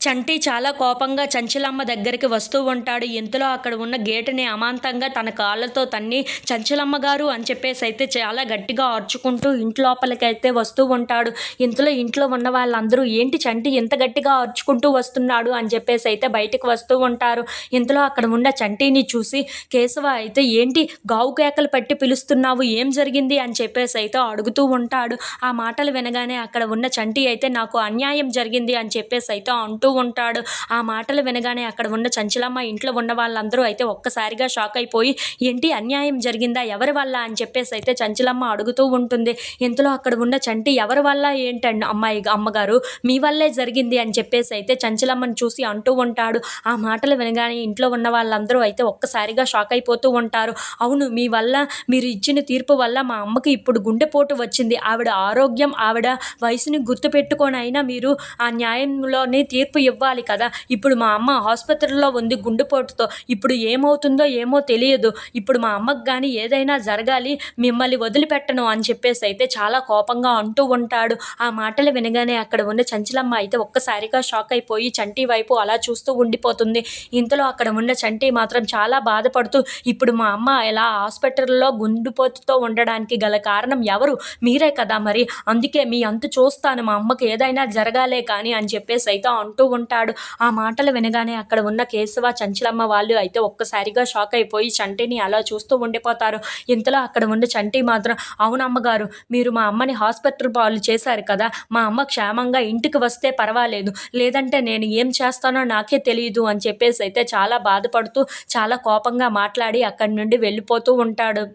చంటి చాలా కోపంగా చంచలమ్మ దగ్గరికి వస్తూ ఉంటాడు. ఇంతలో అక్కడ ఉన్న గేటుని అమాంతంగా తన కాళ్ళతో తన్ని చంచలమ్మ గారు అని చెప్పేసి అయితే చాలా గట్టిగా అరుచుకుంటూ ఇంట్లోపలికైతే వస్తూ ఉంటాడు. ఇంతలో ఇంట్లో ఉన్న వాళ్ళందరూ ఏంటి చంటి ఎంత గట్టిగా అరుచుకుంటూ వస్తున్నాడు అని చెప్పేసి అయితే బయటకు వస్తూ ఉంటారు. ఇంతలో అక్కడ ఉన్న చంటిని చూసి కేశవ అయితే ఏంటి గావు కేకలు పెట్టి పిలుస్తున్నావు, ఏం జరిగింది అని చెప్పేసి అయితే అడుగుతూ ఉంటాడు. ఆ మాటలు వినగానే అక్కడ ఉన్న చంటి అయితే నాకు అన్యాయం జరిగింది అని చెప్పేసి అయితే అంటూ ఉంటాడు. ఆ మాటలు వినగానే అక్కడ ఉన్న చంచలమ్మ ఇంట్లో ఉన్న వాళ్ళందరూ అయితే ఒక్కసారిగా షాక్ అయిపోయి ఏంటి అన్యాయం జరిగిందా, ఎవరి వల్ల అని చెప్పేసి అయితే చంచలమ్మ అడుగుతూ ఉంటుంది. ఇంతలో అక్కడ ఉన్న చంటి ఎవరి వల్ల ఏంటండి అమ్మగారు మీ వల్లే జరిగింది అని చెప్పేసి అయితే చంచలమ్మని చూసి అంటూ ఉంటాడు. ఆ మాటలు వినగానే ఇంట్లో ఉన్న వాళ్ళందరూ అయితే ఒక్కసారిగా షాక్ అయిపోతూ ఉంటారు. అవును, మీ వల్ల, మీరు ఇచ్చిన తీర్పు వల్ల మా అమ్మకి ఇప్పుడు గుండెపోటు వచ్చింది. ఆవిడ ఆరోగ్యం, ఆవిడ వయసుని గుర్తుపెట్టుకొని అయినా మీరు ఆ న్యాయంలోనే తీర్పు ఇవ్వాలి కదా. ఇప్పుడు మా అమ్మ ఆసుపత్రిలో ఉంది గుండెపోటుతో, ఇప్పుడు ఏమవుతుందో ఏమో తెలియదు. ఇప్పుడు మా అమ్మకు కానీ ఏదైనా జరగాలి, మిమ్మల్ని వదిలిపెట్టను అని చెప్పేసి అయితే చాలా కోపంగా అంటూ ఉంటాడు. ఆ మాటలు వినగానే అక్కడ ఉన్న చంచలమ్మ అయితే ఒక్కసారిగా షాక్ అయిపోయి చంటి వైపు అలా చూస్తూ ఉండిపోతుంది. ఇంతలో అక్కడ ఉన్న చంటి మాత్రం చాలా బాధపడుతూ ఇప్పుడు మా అమ్మ ఇలా హాస్పిటల్లో గుండెపోటుతో ఉండడానికి గల కారణం ఎవరు, మీరే కదా, మరి అందుకే మీ అంతు చూస్తాను, మా అమ్మకి ఏదైనా జరగాలే కానీ అని చెప్పేసి అయితే అంటూ ఉంటాడు. ఆ మాటలు వినగానే అక్కడ ఉన్న కేశవ, చంచలమ్మ వాళ్ళు అయితే ఒక్కసారిగా షాక్ అయిపోయి చంటిని అలా చూస్తూ ఉండిపోతారు. ఇంతలో అక్కడ ఉన్న చంటి మాత్రం అవునమ్మగారు, మీరు మా అమ్మని హాస్పిటల్ పాలు చేశారు కదా, మా అమ్మ క్షేమంగా ఇంటికి వస్తే పర్వాలేదు, లేదంటే నేను ఏం చేస్తానో నాకే తెలియదు అని చెప్పేసి అయితే చాలా బాధపడుతూ చాలా కోపంగా మాట్లాడి అక్కడి నుండి వెళ్ళిపోతూ ఉంటాడు.